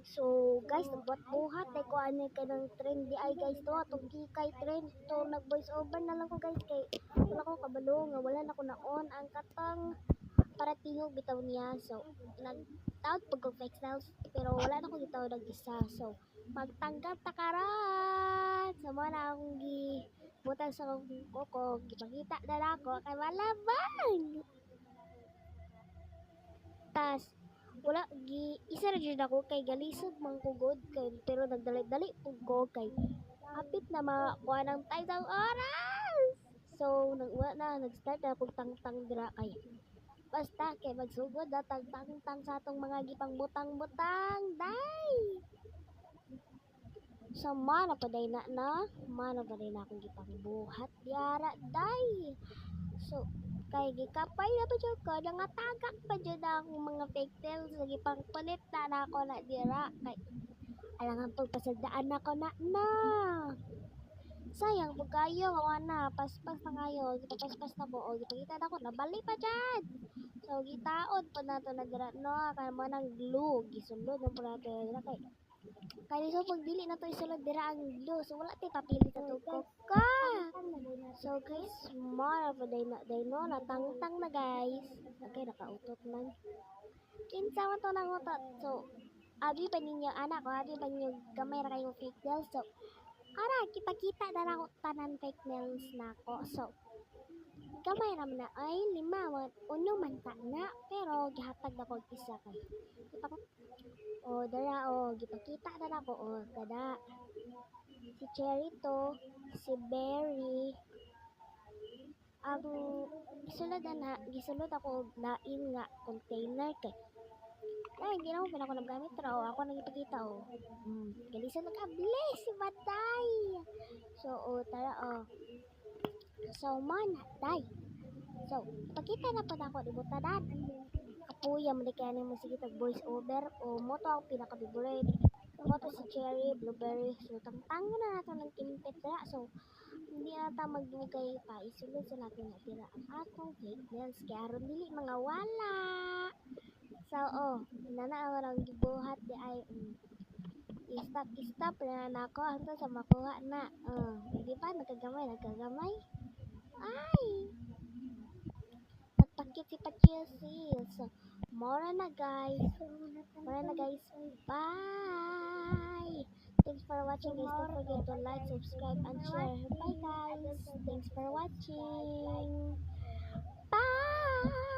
So guys, nagbuhat-buhat ay ko ano ka ng trend di ay guys to atong kay trend to nag voice over na lang ko guys kay wala ko kabalo nga wala na ko naon ang katang para tingog bitaw niya. So nagtaod pag ko fake self pero wala na ko gitaw nag-isa. So magtanggap ta karon sa mo na akong butang sa koko gipakita na nako kay wala bang tas wala isa ra jud ako kay galisod man ko god kay pero nagdali-dali pug ko kay apit na makuha ng tayo oras. So wala na nag-start na kog tangtang dira kay basta kay magsugod na tang sa atong mga gipang butang-butang day. So mana pa day mana pa day na akong gipang buhat diara day. So kay gikapay na pa jud ko nangatagak pa jud akong mga fake tails lagi pang palit na ako na dira kay alangan pagpasadaan ako na sayang pag kayo awa na paspas na kayo gipaspas na po o gipakita na ko nabali pa dyan. So gitaod pa nato na dira no kay mo nang glue gisulod na po nato dira kay so pag dili na to isulod dira ang glue so wala tay papili sa tugkok ka. So guys, mara pa day no natangtang na guys. Okay, nakautot man. Kinsa man to nang utot. So, abi pa ninyo anak ko, abi pa ninyo gamay ra kayo fake nails. So, ara kita na ako tanan fake nails nako. So, gamay ra man na ay lima uno man ta na pero gihatag na ko isa kay. O dara o gipakita na nako o kada si Cherry to, si Berry, ang gisulod ako og lain nga container kay ay ginawa pa ako nagamit ra o ako nagipakita o galisan nag-bless si Batay. So tara so man day so pakita na pa ako di butanan kapuya mo di kaya mo sige tag voice over o mo to ang pinaka favorite mo to si Cherry Blueberry so tangtang na nato ng kimpit dira. So hindi ata magdugay pa isulod sa natin na tira ang akong fake nails kaya aron dili mga wala. So nana ang gibuhat di ay stop na nako hangtod sa makuha na di ba nagkagamay ay nagpakit si Pachisil. So mora na guys bye. Thanks for watching guys, don't forget to like, subscribe and share. Bye guys, thanks for watching. Bye.